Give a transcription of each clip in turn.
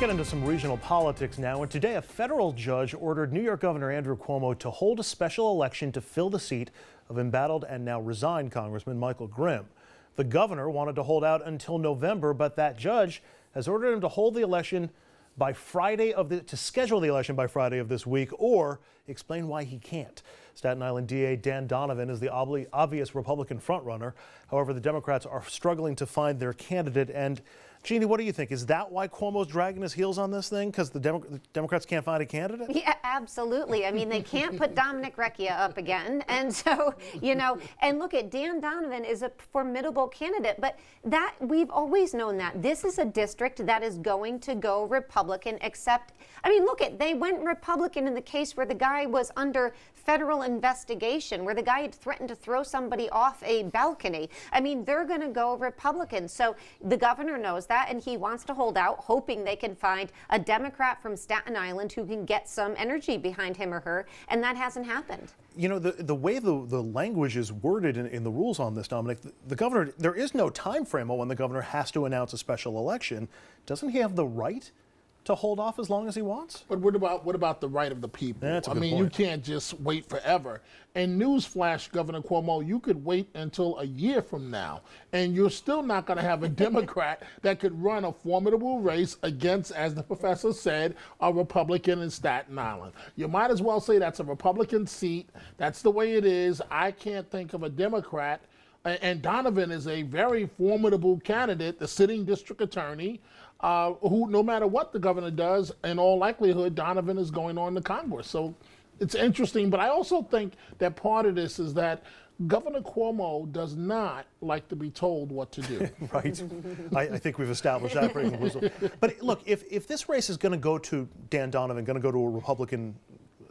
get into some regional politics now. And today, a federal judge ordered New York Governor Andrew Cuomo to hold a special election to fill the seat of embattled and now resigned Congressman Michael Grimm. The governor wanted to hold out until November, but that judge has ordered him to hold the election by to schedule the election by Friday of this week, or explain why he can't. Staten Island DA Dan Donovan is the obvious Republican frontrunner. However, the Democrats are struggling to find their candidate. And Jeannie, what do you think? Is that why Cuomo's dragging his heels on this thing? Because the Democrats can't find a candidate? Yeah, absolutely. I mean, they can't put Dominic Recchia up again. And so, and look at Dan Donovan is a formidable candidate, but that we've always known that. This is a district that is going to go Republican, except, I mean, look at, they went Republican in the case where the guy was under federal investigation, where the guy had threatened to throw somebody off a balcony. I mean, they're going to go Republican. So the governor knows that, and he wants to hold out, hoping they can find a Democrat from Staten Island who can get some energy behind him or her, and that hasn't happened. You know, the way the language is worded in the rules on this, Dominic, the governor, there is no time frame on when the governor has to announce a special election. Doesn't he have the right to hold off as long as he wants? But what about the right of the people? That's a good point. You can't just wait forever. And newsflash, Governor Cuomo, you could wait until a year from now, and you're still not going to have a Democrat that could run a formidable race against, as the professor said, a Republican in Staten Island. You might as well say that's a Republican seat. That's the way it is. I can't think of a Democrat. And Donovan is a very formidable candidate, the sitting district attorney, who, no matter what the governor does, in all likelihood, Donovan is going on to Congress. So it's interesting. But I also think that part of this is that Governor Cuomo does not like to be told what to do. Right. I think we've established that pretty conclusively. But look, if this race is going to go to Dan Donovan, going to go to a Republican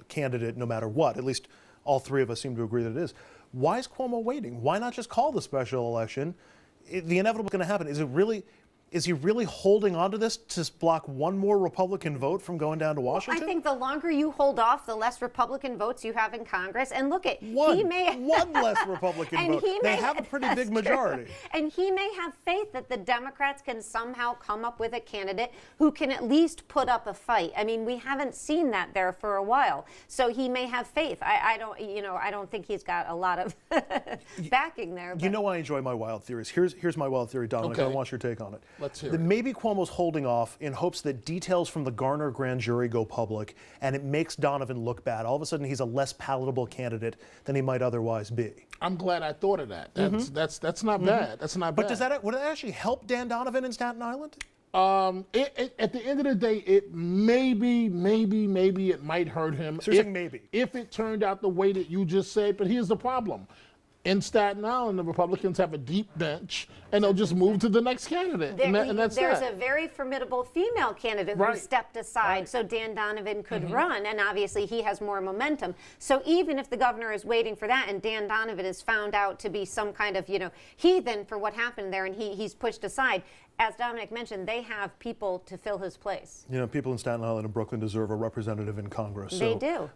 candidate no matter what, at least all three of us seem to agree that it is, why is Cuomo waiting? Why not just call the special election? The inevitable is going to happen. Is he really holding on to this to block one more Republican vote from going down to Washington? I think the longer you hold off, the less Republican votes you have in Congress. And look at one less Republican vote. They have a pretty big majority. True. And he may have faith that the Democrats can somehow come up with a candidate who can at least put up a fight. I mean, we haven't seen that there for a while. So he may have faith. I don't think he's got a lot of backing there. But. You know, I enjoy my wild theories. Here's my wild theory, Dominic. Okay. I want your take on it. Let's hear it. Maybe Cuomo's holding off in hopes that details from the Garner grand jury go public and it makes Donovan look bad. All of a sudden, he's a less palatable candidate than he might otherwise be. I'm glad I thought of that. That's not bad. That's not bad. But would it actually help Dan Donovan in Staten Island? At the end of the day, it maybe it might hurt him. So you're saying maybe. If it turned out the way that you just said, but here's the problem. In Staten Island, the Republicans have a deep bench, and they'll just move to the next candidate, and that's There's that. a very formidable female candidate who stepped aside so Dan Donovan could run, and obviously he has more momentum. So even if the governor is waiting for that, and Dan Donovan is found out to be some kind of, heathen for what happened there, and he's pushed aside, as Dominic mentioned, they have people to fill his place. People in Staten Island and Brooklyn deserve a representative in Congress. They do.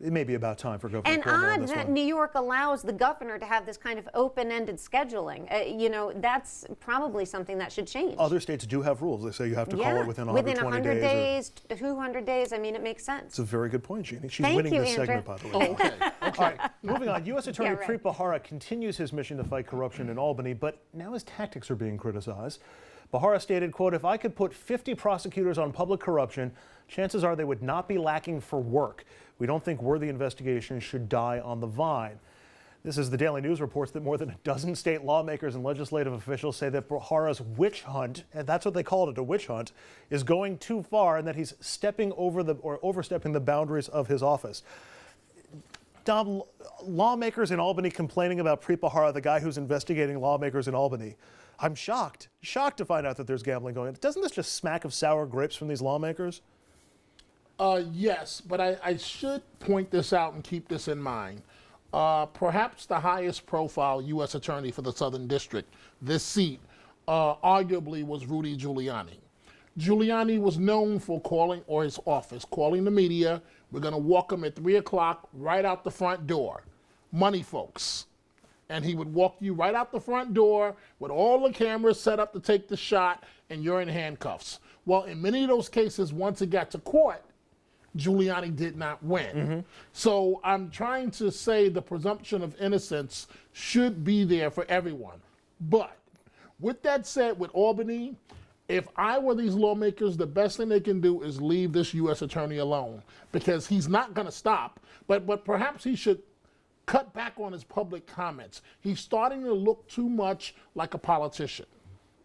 It may be about time for Governor and Cuomo on odd this that one. New York allows the governor to have this kind of open-ended scheduling. That's probably something that should change. Other states do have rules. They say you have to call it within 120 days. 200 days. I mean, it makes sense. It's a very good point, Jeannie. She's Thank winning you, this Andrew. segment, by the way. Okay. All right, moving on. U.S. Attorney right. Preet Bharara continues his mission to fight corruption in Albany, but now his tactics are being criticized. Bharara stated, quote, "If I could put 50 prosecutors on public corruption, chances are they would not be lacking for work. We don't think worthy investigations should die on the vine." This is the Daily News reports that more than a dozen state lawmakers and legislative officials say that Bharara's witch hunt, and that's what they called it, a witch hunt, is going too far and that he's overstepping the boundaries of his office. Dom, lawmakers in Albany complaining about Preet Bharara, the guy who's investigating lawmakers in Albany. I'm shocked to find out that there's gambling going on. Doesn't this just smack of sour grapes from these lawmakers? Yes, but I should point this out and keep this in mind. Perhaps the highest profile U.S. attorney for the Southern District, this seat, arguably was Rudy Giuliani. Giuliani was known for calling the media. We're going to walk him at 3 o'clock right out the front door. Money folks. And he would walk you right out the front door with all the cameras set up to take the shot, and you're in handcuffs. Well, in many of those cases, once it got to court, Giuliani did not win. So I'm trying to say the presumption of innocence should be there for everyone. But with that said, with Albany, if I were these lawmakers, the best thing they can do is leave this U.S. attorney alone, because he's not going to stop. But perhaps he should cut back on his public comments. He's starting to look too much like a politician.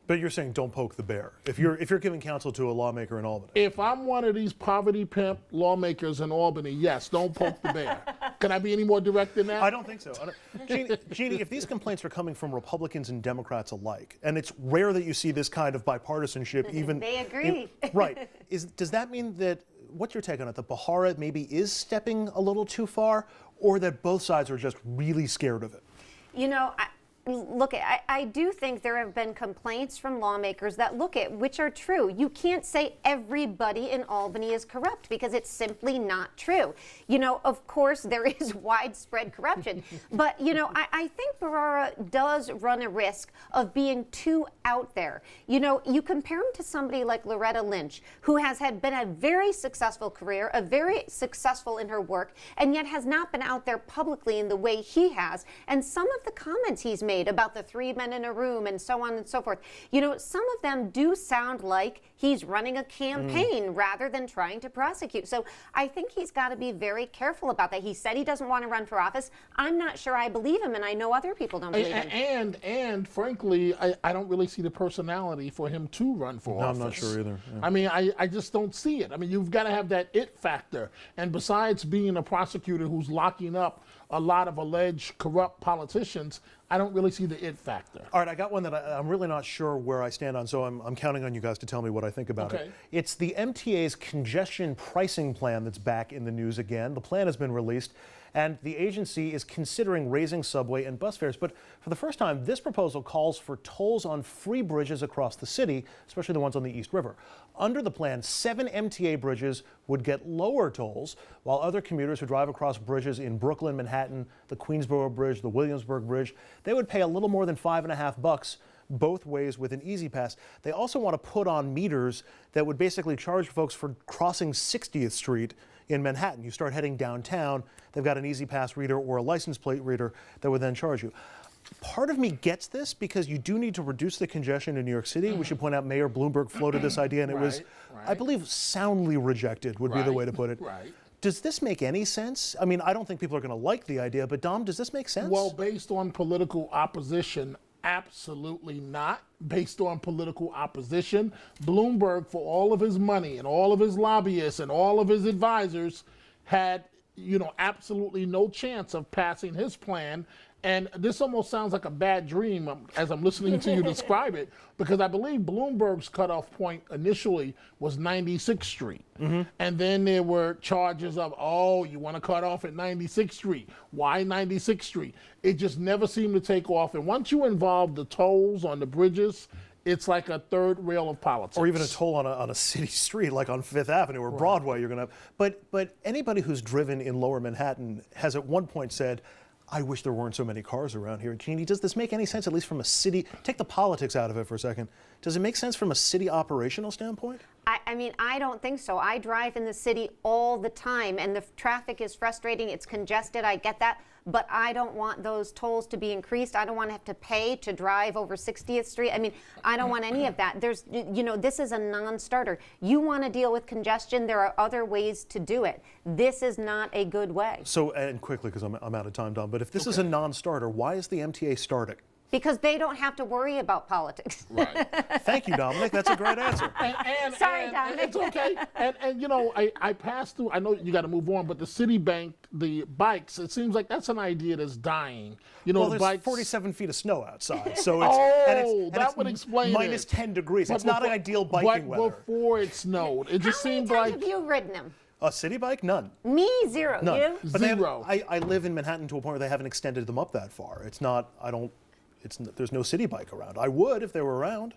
But you're saying don't poke the bear. If you're giving counsel to a lawmaker in Albany. If I'm one of these poverty pimp lawmakers in Albany, yes, don't poke the bear. Can I be any more direct than that? I don't think so. Jeannie, if these complaints are coming from Republicans and Democrats alike, and it's rare that you see this kind of bipartisanship even... They agree. Right. Does that mean that, what's your take on it, that Bahara maybe is stepping a little too far, or that both sides are just really scared of it? You know, look, I do think there have been complaints from lawmakers that which are true. You can't say everybody in Albany is corrupt, because it's simply not true. You know, of course, there is widespread corruption. But, you know, I think Bahara does run a risk of being too out there. You know, you compare him to somebody like Loretta Lynch, who has been a very successful career, very successful in her work, and yet has not been out there publicly in the way he has. And some of the comments he's made about the 3 men in a room and so on and so forth, you know, some of them do sound like he's running a campaign rather than trying to prosecute. So I think he's got to be very careful about that. He said he doesn't want to run for office. I'm not sure I believe him, and I know other people don't believe him. And frankly, I don't really see the personality for him to run for office. I'm not sure either. Yeah. I mean, I just don't see it. I mean, you've got to have that it factor. And besides being a prosecutor who's locking up a lot of alleged corrupt politicians, I don't really see the it factor. All right, I got one that I'm really not sure where I stand on, so I'm counting on you guys to tell me what I think about it. It's the MTA's congestion pricing plan that's back in the news again. The plan has been released, and the agency is considering raising subway and bus fares. But for the first time, this proposal calls for tolls on free bridges across the city, especially the ones on the East River. Under the plan, 7 MTA bridges would get lower tolls, while other commuters who drive across bridges in Brooklyn, Manhattan, the Queensboro Bridge, the Williamsburg Bridge, they would pay a little more than $5.50 both ways with an Easy Pass. They also want to put on meters that would basically charge folks for crossing 60th Street in Manhattan. You start heading downtown, they've got an Easy Pass reader or a license plate reader that would then charge you. Part of me gets this because you do need to reduce the congestion in New York City. We should point out Mayor Bloomberg floated this idea, and it was, I believe, soundly rejected would be the way to put it. Does this make any sense? I mean, I don't think people are going to like the idea, but Dom, does this make sense? Well, based on political opposition, absolutely not. Based on political opposition, Bloomberg, for all of his money and all of his lobbyists and all of his advisors, had, you know, absolutely no chance of passing his plan. And this almost sounds like a bad dream as I'm listening to you describe it, because I believe Bloomberg's cutoff point initially was 96th Street. And then there were charges of, oh, you want to cut off at 96th Street. Why 96th Street? It just never seemed to take off. And once you involve the tolls on the bridges, it's like a third rail of politics. Or even a toll on a city street, like on Fifth Avenue or Broadway, you're going to have. But anybody who's driven in Lower Manhattan has at one point said, I wish there weren't so many cars around here. Jeannie, does this make any sense, at least from a city? Take the politics out of it for a second. Does it make sense from a city operational standpoint? I mean, I don't think so. I drive in the city all the time, and the traffic is frustrating. It's congested. I get that. But I don't want those tolls to be increased. I don't want to have to pay to drive over 60th Street. I mean, I don't want any of that. There's, you know, this is a non-starter. You want to deal with congestion, there are other ways to do it. This is not a good way. So, and quickly, because I'm out of time, Dom, but if this is a non-starter, why is the MTA starting? Because they don't have to worry about politics. Thank you, Dominic. That's a great answer. Sorry, Dominic. It's okay. And you know, I passed through, I know you got to move on, but the Citibank, the bikes, it seems like that's an idea that's dying. You know, Well, the there's bikes. 47 feet of snow outside, so it's, that would explain minus it. 10 degrees. But It's not before- ideal biking but weather. before it snowed, it just How many seemed times like have you ridden them? A city bike? None. Me, zero. None. You? But they have- Zero. I live in Manhattan to a point where they haven't extended them up that far. It's not, there's no city bike around. I would if they were around.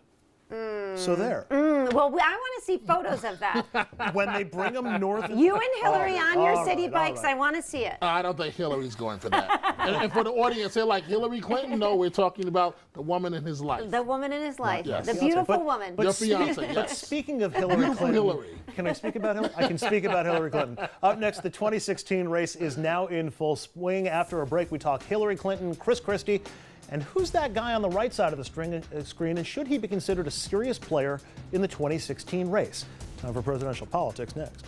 So there. Well, I want to see photos of that. When they bring them north. You and Hillary on your all city right, bikes. all right. I want to see it. I don't think Hillary's going for that. and for the audience, they're like, Hillary Clinton? No, we're talking about the woman in his life. The woman in his life, Yes. the Fiancé. beautiful woman. Your fiance, But yes. speaking of Hillary Beautiful Clinton, Hillary. can I speak about Hillary? I can speak about Hillary Clinton. Up next, the 2016 race is now in full swing. After a break, we talk Hillary Clinton, Chris Christie, and who's that guy on the right side of the screen, and should he be considered a serious player in the 2016 race? Time for presidential politics next.